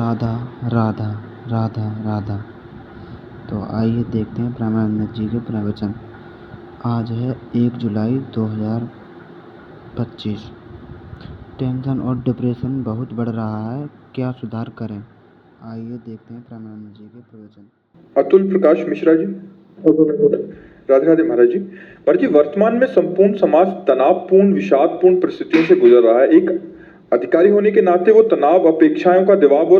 राधा राधा राधा राधा। तो आइए देखते हैं प्रेमानंद जी के प्रवचन। आज है 1 जुलाई 2025। टेंशन और डिप्रेशन बहुत बढ़ रहा है, क्या सुधार करें? आइए देखते हैं प्रेमानंद जी के प्रवचन। अतुल प्रकाश मिश्रा जी। राधे राधे महाराज जी। महाराज जी, वर्तमान में संपूर्ण समाज तनावपूर्ण विषादपूर्ण परिस्थितियों से गुजर रहा है। एक अधिकारी होने के नाते वो तनाव, अपेक्षाओं का दबाव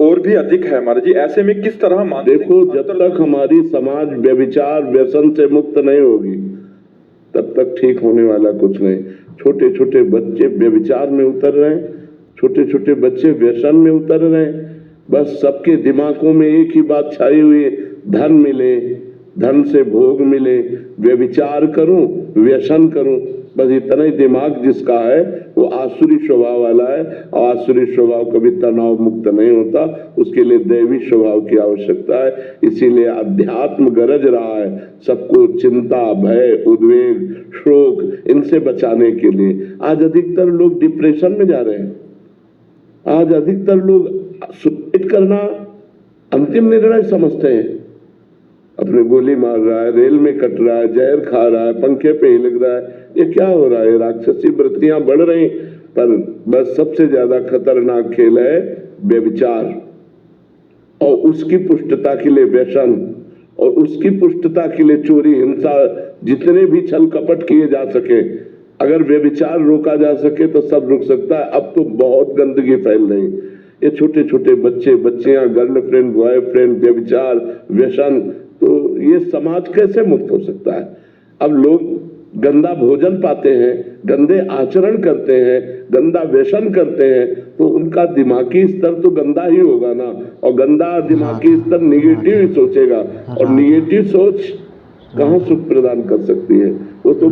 और भी अधिक है महाराज जी। ऐसे में किस तरह देखो, जब तक हमारी समाज व्यभिचार व्यसन से मुक्त नहीं होगी तब तक ठीक होने वाला कुछ नहीं। छोटे छोटे बच्चे व्यभिचार में उतर रहे हैं, छोटे छोटे बच्चे व्यसन में उतर रहे हैं। बस सबके दिमागों में एक ही बात छाई हुई है, धन मिले, धन से भोग मिले, व्यभिचार करूं, व्यसन करूं। बस इतना ही दिमाग जिसका है वो आसुरी स्वभाव वाला है, और आसुरी स्वभाव कभी तनाव मुक्त नहीं होता। उसके लिए दैवी स्वभाव की आवश्यकता है। इसीलिए अध्यात्म गरज रहा है सबको चिंता, भय, उद्वेग, शोक इनसे बचाने के लिए। आज अधिकतर लोग डिप्रेशन में जा रहे हैं। आज अधिकतर लोग सुसाइड करना अंतिम निर्णय समझते हैं। अपने गोली मार रहा है, रेल में कट रहा है, जहर खा रहा है, पंखे पे ही लग रहा है। ये क्या हो रहा है? राक्षसी वृत्तियां बढ़ रही। पर बस सबसे ज्यादा खतरनाक खेल है व्यभिचार, और उसकी पुष्टता के लिए व्यसन, और उसकी पुष्टता के लिए चोरी, हिंसा, जितने भी छल कपट किए जा सके। अगर व्यभिचार रोका जा सके तो सब रुक सकता है। अब तो बहुत गंदगी फैल रही। ये छोटे छोटे बच्चे, बच्चियां, गर्लफ्रेंड, बॉयफ्रेंड, व्यभिचार, व्यसन, तो ये समाज कैसे मुक्त हो सकता है? अब लोग गंदा भोजन पाते हैं, गंदे आचरण करते हैं, गंदा व्यसन करते हैं, तो उनका दिमागी स्तर तो गंदा ही होगा ना। और गंदा दिमागी स्तर निगेटिव ही सोचेगा, और निगेटिव सोच कहाँ सुख प्रदान कर सकती है? वो तो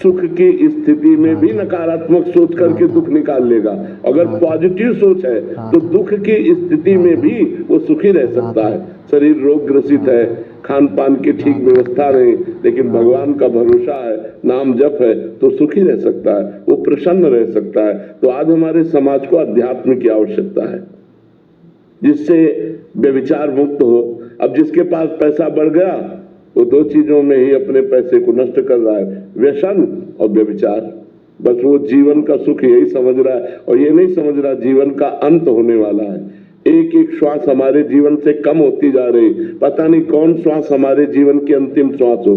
सुख की स्थिति में भी नकारात्मक सोच करके दुख निकाल लेगा। अगर पॉजिटिव सोच है तो दुख की स्थिति में भी वो सुखी रह सकता है। शरीर रोग ग्रसित है, खान पान की ठीक व्यवस्था नहीं, लेकिन भगवान का भरोसा है, नाम जप है, तो सुखी रह सकता है, वो प्रसन्न रह सकता है। तो आज हमारे समाज को अध्यात्म की आवश्यकता है, जिससे व्यभिचार मुक्त हो। अब जिसके पास पैसा बढ़ गया वो दो चीजों में ही अपने पैसे को नष्ट कर रहा है, व्यसन और व्यभिचार। बस वो जीवन का सुख यही समझ रहा है, और ये नहीं समझ रहा जीवन का अंत होने वाला है। एक एक श्वास हमारे जीवन से कम होती जा रही। पता नहीं कौन श्वास हमारे जीवन की अंतिम श्वास हो,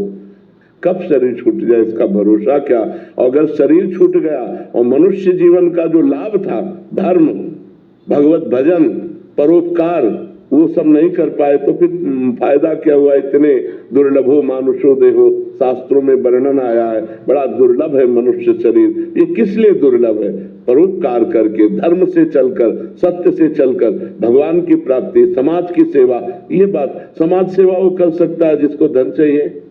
कब शरीर छूट जाए इसका भरोसा क्या। अगर शरीर छूट गया और मनुष्य जीवन का जो लाभ था, धर्म, भगवत भजन, परोपकार, वो सब नहीं कर पाए तो फिर फायदा क्या हुआ? इतने दुर्लभो मानुषो देहो, शास्त्रों में वर्णन आया है, बड़ा दुर्लभ है मनुष्य शरीर। ये किस लिए दुर्लभ है? परोपकार करके, धर्म से चलकर, सत्य से चलकर भगवान की प्राप्ति, समाज की सेवा। ये बात, समाज सेवा वो कर सकता है जिसको धन चाहिए,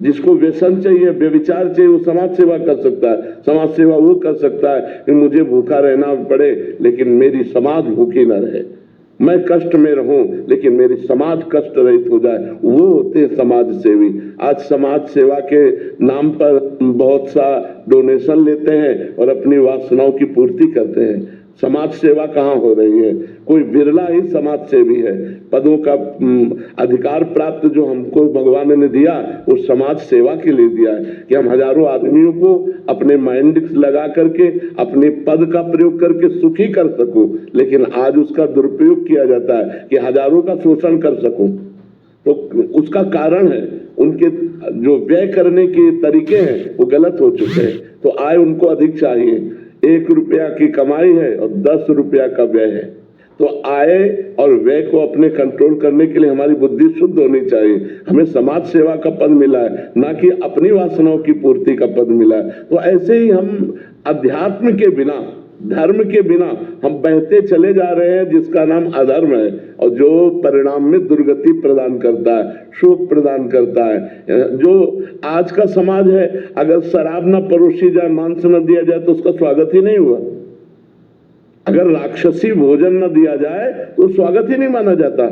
जिसको व्यसन चाहिए, व्यभिचार चाहिए, वो समाज सेवा कर सकता है। समाज सेवा वो कर सकता है कि मुझे भूखा रहना पड़े लेकिन मेरी समाज भूखी ना रहे, मैं कष्ट में रहूं लेकिन मेरी समाज कष्ट रहित हो जाए। वो होते हैं समाज सेवी। आज समाज सेवा के नाम पर बहुत सा डोनेशन लेते हैं और अपनी वासनाओं की पूर्ति करते हैं। समाज सेवा कहाँ हो रही है? कोई बिरला ही समाज सेवी है। पदों का अधिकार प्राप्त जो हमको भगवान ने दिया वो समाज सेवा के लिए दिया है, कि हम हजारों आदमियों को अपने माइंड लगा करके, अपने पद का प्रयोग करके सुखी कर सकूं। लेकिन आज उसका दुरुपयोग किया जाता है कि हजारों का शोषण कर सकूं। तो उसका कारण है उनके जो व्यय करने के तरीके हैं वो गलत हो चुके हैं। तो आय उनको अधिक चाहिए। 1 रुपया की कमाई है और 10 रुपया का व्यय है। तो आय और व्यय को अपने कंट्रोल करने के लिए हमारी बुद्धि शुद्ध होनी चाहिए। हमें समाज सेवा का पद मिला है, ना कि अपनी वासनाओं की पूर्ति का पद मिला है। तो ऐसे ही हम अध्यात्म के बिना, धर्म के बिना हम बहते चले जा रहे हैं, जिसका नाम अधर्म है, और जो परिणाम में दुर्गति प्रदान करता है, शोक प्रदान करता है। जो आज का समाज है, अगर शराब न परोसी जाए, मांस न दिया जाए तो उसका स्वागत ही नहीं हुआ। अगर राक्षसी भोजन न दिया जाए तो स्वागत ही नहीं माना जाता।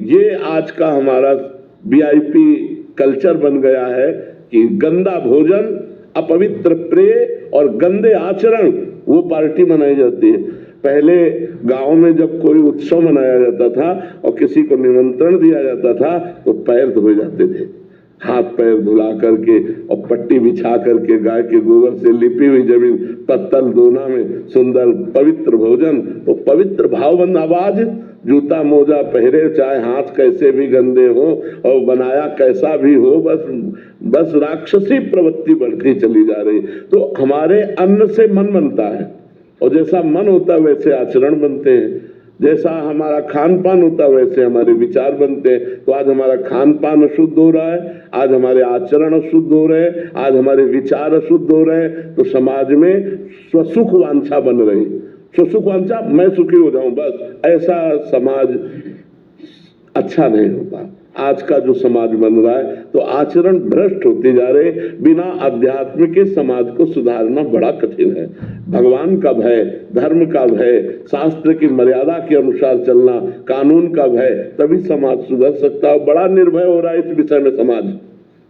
ये आज का हमारा वीआईपी कल्चर बन गया है कि गंदा भोजन, अपवित्र प्रेय और गंदे आचरण, वो पार्टी मनाई जाती है। पहले गांव में जब कोई उत्सव मनाया जाता था और किसी को निमंत्रण दिया जाता था तो पैर धोए जाते थे, हाथ पैर धुला करके और पट्टी बिछा करके गाय के गोबर से लिपी हुई जमीन, पत्तल दोना में सुंदर पवित्र भोजन, तो पवित्र भावबंद आवाज, जूता मोजा पहरे चाहे हाथ कैसे भी गंदे हो और बनाया कैसा भी हो, बस राक्षसी प्रवृत्ति बढ़ती चली जा रही। तो हमारे अन्न से मन बनता है और जैसा मन होता है वैसे आचरण बनते हैं, जैसा हमारा खान पान होता है वैसे हमारे विचार बनते हैं। तो आज हमारा खान पान अशुद्ध हो रहा है, आज हमारे आचरण अशुद्ध हो रहे हैं, आज हमारे विचार अशुद्ध हो रहे हैं, तो समाज में स्वसुख वांछा बन रही, स्वसुख वांछा, मैं सुखी हो जाऊं बस, ऐसा समाज अच्छा नहीं होता। आज का जो समाज बन रहा है तो आचरण भ्रष्ट होते जा रहे, बिना अध्यात्म के समाज को सुधारना बड़ा कठिन है। भगवान का भय, धर्म का भय, शास्त्र की मर्यादा के अनुसार चलना, कानून का भय, तभी समाज सुधर सकता है। बड़ा निर्भय हो रहा है इस विषय में समाज,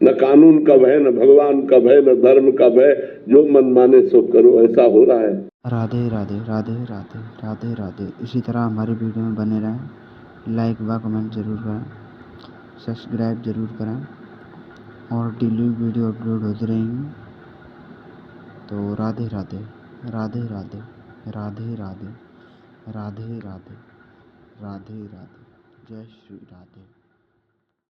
न कानून का भय, न भगवान का भय, न धर्म का भय, जो मन माने सो करो, ऐसा हो रहा है। राधे राधे राधे राधे राधे राधे। इसी तरह हमारी वीडियो में बने रहें, लाइक व कमेंट जरूर करें, सब्सक्राइब जरूर करें और डेली वीडियो अपलोड होती रहेंगी। तो राधे राधे राधे राधे राधे राधे राधे राधे राधे राधे, जय श्री राधे।